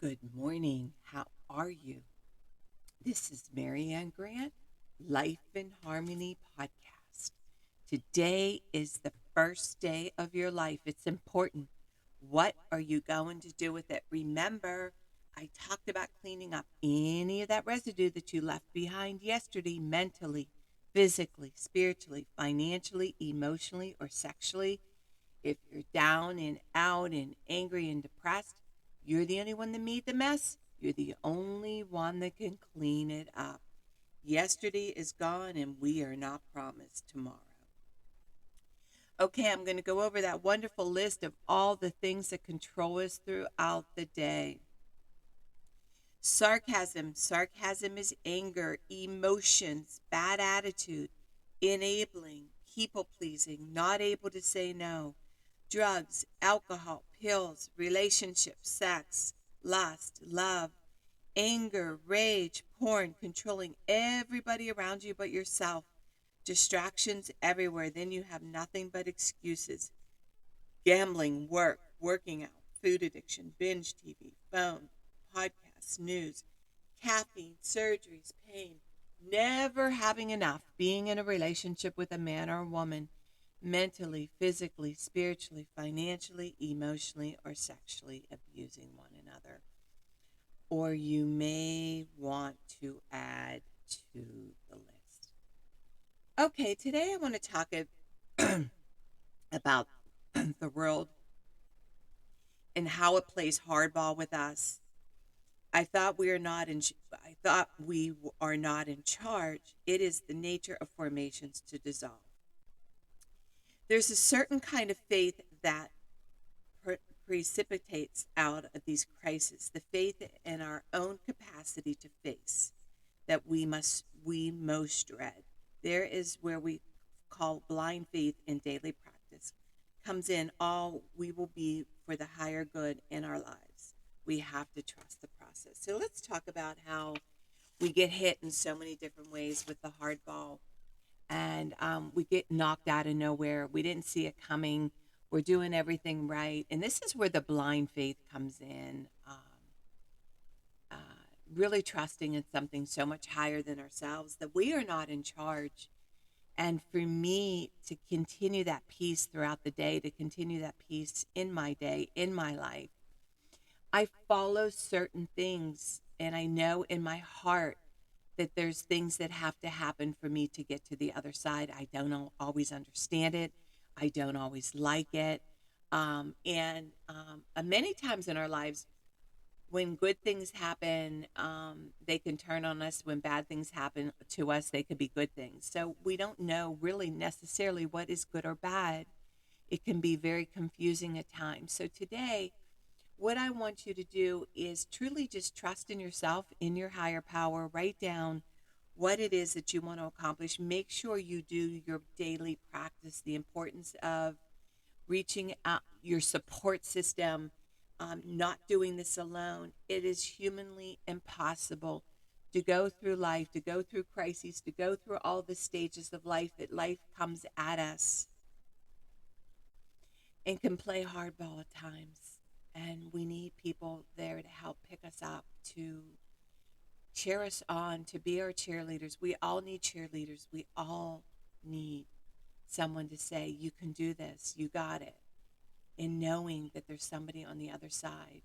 Good morning. How are you? This is Marianne Grant, Life in Harmony podcast. Today is the first day of your life. It's important. What are you going to do with it? Remember, I talked about cleaning up any of that residue that you left behind yesterday mentally, physically, spiritually, financially, emotionally, or sexually. If you're down and out and angry and depressed, you're the only one that made the mess. You're the only one that can clean it up. Yesterday is gone and we are not promised tomorrow. Okay, I'm going to go over that wonderful list of all the things that control us throughout the day. Sarcasm. Sarcasm is anger, emotions, bad attitude, enabling, people pleasing, not able to say no. Drugs, alcohol, pills, relationships, sex, lust, love, anger, rage, porn, controlling everybody around you but yourself. Distractions everywhere. Then you have nothing but excuses. Gambling, work, working out, food addiction, binge TV, phone, podcasts, news, caffeine, surgeries, pain, never having enough, being in a relationship with a man or a woman, mentally, physically, spiritually, financially, emotionally, or sexually abusing one another. Or you may want to add to the list. Okay, today I want to talk about the world and how it plays hardball with us. I thought we are not in charge. It is the nature of formations to dissolve. There's a certain kind of faith that precipitates out of these crises, the faith in our own capacity to face that we most dread. There is where we call blind faith in daily practice comes in. All we will be for the higher good in our lives. We have to trust the process. So let's talk about how we get hit in so many different ways with the hardball, and we get knocked out of nowhere. We didn't see it coming. We're doing everything right, and this is where the blind faith comes in. Uh, really trusting in something so much higher than ourselves that we are not in charge. And for me to continue that peace throughout the day, to continue that peace in my day, in my life, I follow certain things, and I know in my heart that there's things that have to happen for me to get to the other side. I don't always understand it. I don't always like it. Many times in our lives, when good things happen, they can turn on us. When bad things happen to us, they could be good things. So we don't know really necessarily what is good or bad. It can be very confusing at times. So today, what I want you to do is truly just trust in yourself, in your higher power. Write down what it is that you want to accomplish. Make sure you do your daily practice, the importance of reaching out your support system, not doing this alone. It is humanly impossible to go through life, to go through crises, to go through all the stages of life that life comes at us and can play hardball at times. And we need people there to help pick us up, to cheer us on, to be our cheerleaders. We all need cheerleaders. We all need someone to say, you can do this, you got it. And knowing that there's somebody on the other side,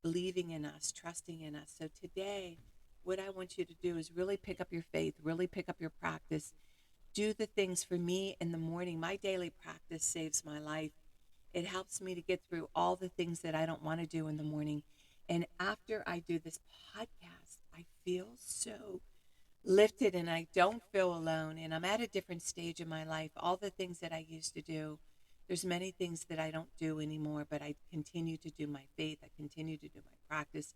believing in us, trusting in us. So today, what I want you to do is really pick up your faith, really pick up your practice. Do the things for me in the morning. My daily practice saves my life. It helps me to get through all the things that I don't want to do in the morning. And after I do this podcast, I feel so lifted and I don't feel alone. And I'm at a different stage in my life. All the things that I used to do, there's many things that I don't do anymore, but I continue to do my faith. I continue to do my practice.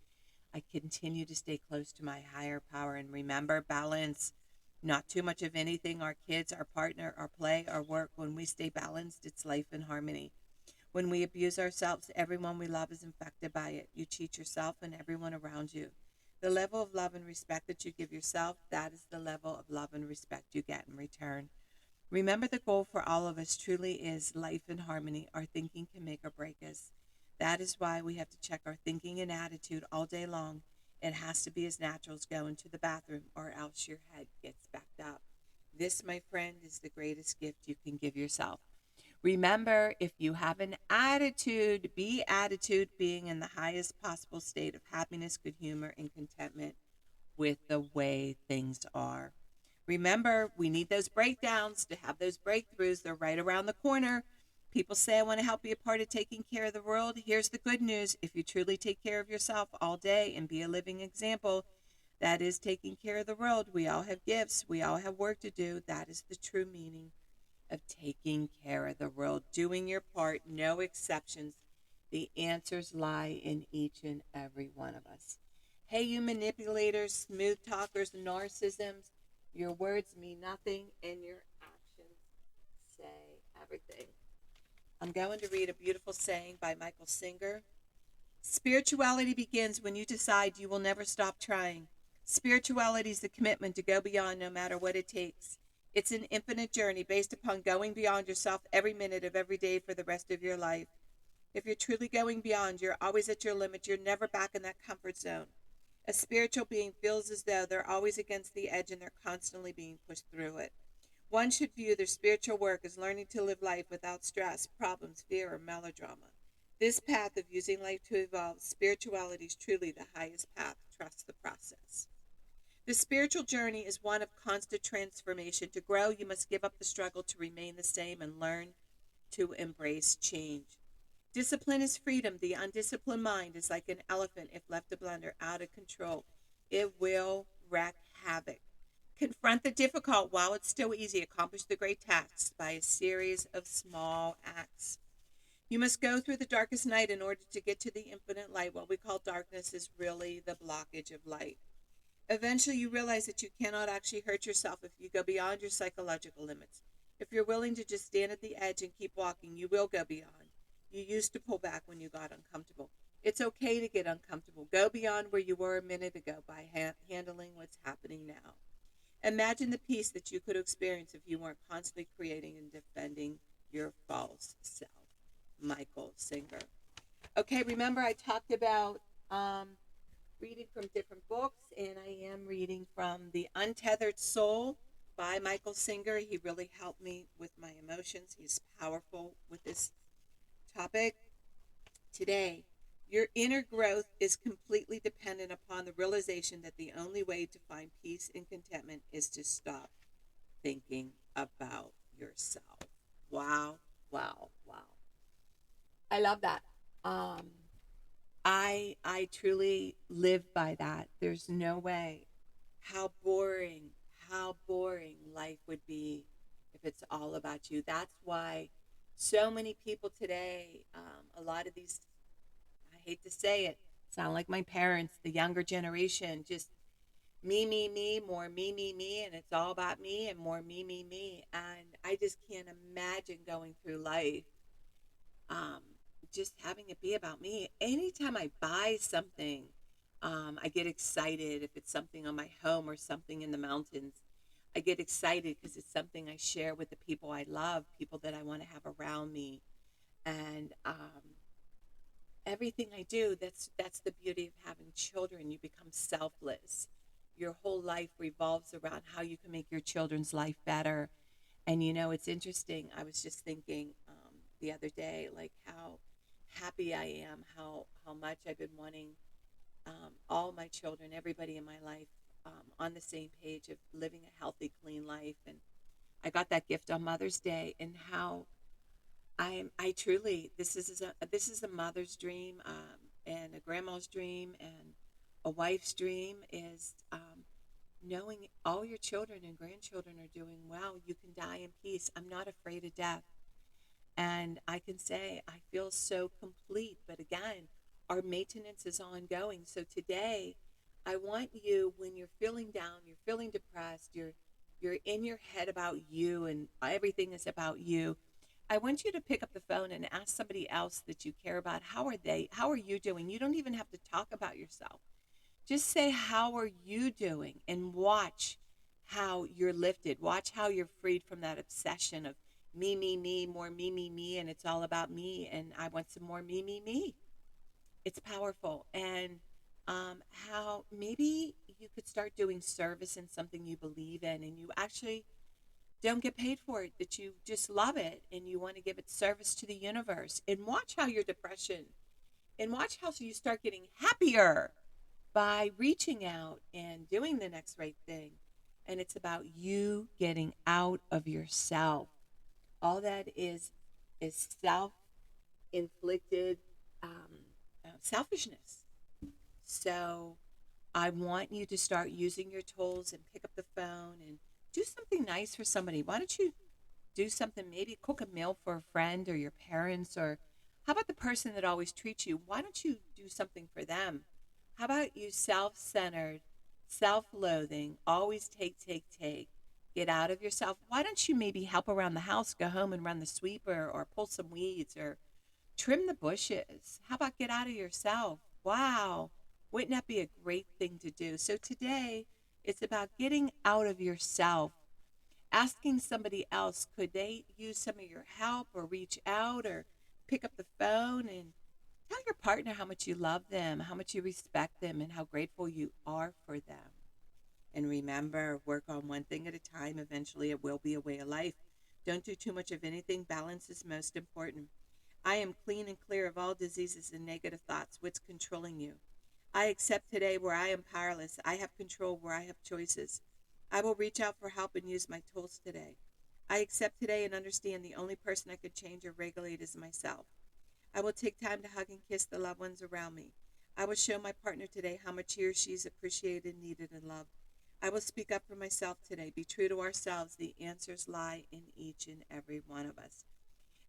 I continue to stay close to my higher power. And remember, balance, not too much of anything. Our kids, our partner, our play, our work. When we stay balanced, it's life in harmony. When we abuse ourselves, everyone we love is infected by it. You cheat yourself and everyone around you. The level of love and respect that you give yourself, that is the level of love and respect you get in return. Remember, the goal for all of us truly is life in harmony. Our thinking can make or break us. That is why we have to check our thinking and attitude all day long. It has to be as natural as going to the bathroom, or else your head gets backed up. This, my friend, is the greatest gift you can give yourself. Remember, if you have an attitude, be attitude being in the highest possible state of happiness, good humor, and contentment with the way things are. Remember, we need those breakdowns to have those breakthroughs. They're right around the corner. People say, I want to help be a part of taking care of the world. Here's the good news. If you truly take care of yourself all day and be a living example, that is taking care of the world. We all have gifts. We all have work to do. That is the true meaning of taking care of the world. Doing your part, no exceptions. The answers lie in each and every one of us. Hey, you manipulators, smooth talkers, narcissisms, your words mean nothing and your actions say everything. I'm going to read a beautiful saying by Michael Singer. Spirituality begins when you decide you will never stop trying. Spirituality is the commitment to go beyond no matter what it takes. It's an infinite journey based upon going beyond yourself every minute of every day for the rest of your life. If you're truly going beyond, you're always at your limit. You're never back in that comfort zone. A spiritual being feels as though they're always against the edge and they're constantly being pushed through it. One should view their spiritual work as learning to live life without stress, problems, fear, or melodrama. This path of using life to evolve, spirituality is truly the highest path. Trust the process. The spiritual journey is one of constant transformation. To grow, you must give up the struggle to remain the same and learn to embrace change. Discipline is freedom. The undisciplined mind is like an elephant if left to blunder out of control. It will wreak havoc. Confront the difficult while it's still easy. Accomplish the great tasks by a series of small acts. You must go through the darkest night in order to get to the infinite light. What we call darkness is really the blockage of light. Eventually, you realize that you cannot actually hurt yourself if you go beyond your psychological limits. If you're willing to just stand at the edge and keep walking, you will go beyond. You used to pull back when you got uncomfortable. It's okay to get uncomfortable. Go beyond where you were a minute ago by handling what's happening now. Imagine the peace that you could experience if you weren't constantly creating and defending your false self. Michael Singer. Okay, remember I talked about reading from different books, and I am reading from The Untethered Soul by Michael Singer. He really helped me with my emotions. He's powerful with this topic. Today, your inner growth is completely dependent upon the realization that the only way to find peace and contentment is to stop thinking about yourself. Wow, wow, wow. I love that. Um, I truly live by that. There's no way. How boring life would be if it's all about you. That's why so many people today, a lot of these, I hate to say it, sound like my parents, the younger generation, just me, more me, and it's all about me and more me. And I just can't imagine going through life um, just having it be about me. Anytime I buy something, I get excited. If it's something on my home or something in the mountains, I get excited because it's something I share with the people I love, people that I want to have around me, and everything I do. That's the beauty of having children. You become selfless. Your whole life revolves around how you can make your children's life better. And it's interesting. I was just thinking the other day, like how happy I am, how much I've been wanting all my children, everybody in my life, on the same page of living a healthy, clean life. And I got that gift on Mother's Day, and how I truly this is a mother's dream, and a grandma's dream, and a wife's dream is knowing all your children and grandchildren are doing well. You can die in peace. I'm not afraid of death. And I can say I feel so complete. But again, our maintenance is ongoing. So today, I want you, when you're feeling down, you're feeling depressed, you're in your head about you and everything is about you. I want you to pick up the phone and ask somebody else that you care about, how are they? How are you doing? You don't even have to talk about yourself. Just say, how are you doing? And watch how you're lifted. Watch how you're freed from that obsession of me, more me, and it's all about me. And I want some more me. It's powerful. And how maybe you could start doing service in something you believe in and you actually don't get paid for it, that you just love it and you want to give it service to the universe. And watch how your depression and watch how you start getting happier by reaching out and doing the next right thing. And it's about you getting out of yourself. All that is self inflicted selfishness. So I want you to start using your tools and pick up the phone and do something nice for somebody. Why don't you do something, maybe cook a meal for a friend or your parents, or how about the person that always treats you? Why don't you do something for them? How about you self centered, self loathing, always take, take, take? Get out of yourself. Why don't you maybe help around the house, go home and run the sweeper or pull some weeds or trim the bushes? How about get out of yourself? Wow. Wouldn't that be a great thing to do? So today, it's about getting out of yourself, asking somebody else, could they use some of your help or reach out or pick up the phone and tell your partner how much you love them, how much you respect them, and how grateful you are for them. And remember, work on one thing at a time. Eventually, it will be a way of life. Don't do too much of anything. Balance is most important. I am clean and clear of all diseases and negative thoughts. What's controlling you? I accept today where I am powerless. I have control where I have choices. I will reach out for help and use my tools today. I accept today and understand the only person I could change or regulate is myself. I will take time to hug and kiss the loved ones around me. I will show my partner today how much he or she is appreciated, needed, and loved. I will speak up for myself today. Be true to ourselves. The answers lie in each and every one of us.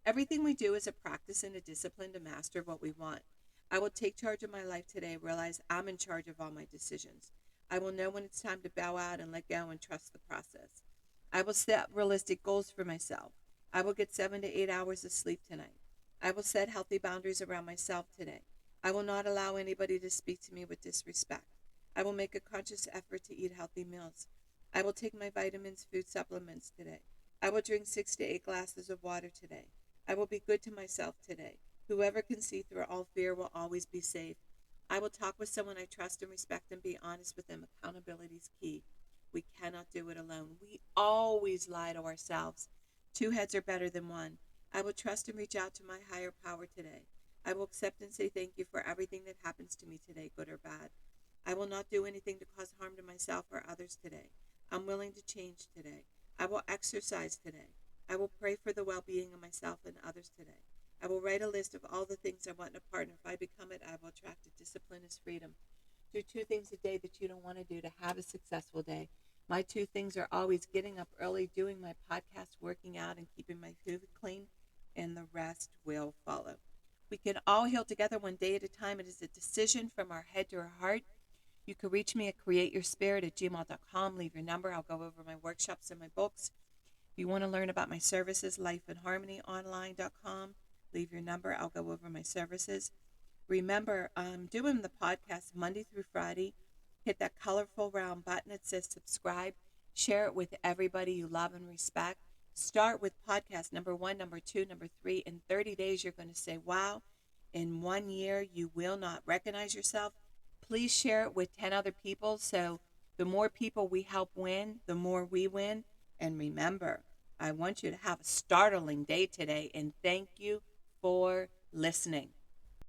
Everything we do is a practice and a discipline to master what we want. I will take charge of my life today, realize I'm in charge of all my decisions. I will know when it's time to bow out and let go and trust the process. I will set realistic goals for myself. I will get 7 to 8 hours of sleep tonight. I will set healthy boundaries around myself today. I will not allow anybody to speak to me with disrespect. I will make a conscious effort to eat healthy meals. I will take my vitamins, food supplements today. I will drink 6 to 8 glasses of water today. I will be good to myself today. Whoever can see through all fear will always be safe. I will talk with someone I trust and respect and be honest with them. Accountability is key. We cannot do it alone. We always lie to ourselves. Two heads are better than one. I will trust and reach out to my higher power today. I will accept and say thank you for everything that happens to me today, good or bad. I will not do anything to cause harm to myself or others today. I'm willing to change today. I will exercise today. I will pray for the well-being of myself and others today. I will write a list of all the things I want in a partner. If I become it, I will attract it. Discipline is freedom. Do 2 things a day that you don't want to do to have a successful day. My 2 things are always getting up early, doing my podcast, working out, and keeping my food clean, and the rest will follow. We can all heal together one day at a time. It is a decision from our head to our heart. You can reach me at createyourspirit@gmail.com. Leave your number. I'll go over my workshops and my books. If you want to learn about my services, lifeandharmonyonline.com. Leave your number. I'll go over my services. Remember, I'm doing the podcast Monday through Friday. Hit that colorful round button that says subscribe. Share it with everybody you love and respect. Start with podcast number 1, number 2, number 3. In 30 days, you're going to say, wow. In 1 year, you will not recognize yourself. Please share it with 10 other people. So the more people we help win, the more we win. And remember, I want you to have a startling day today. And thank you for listening.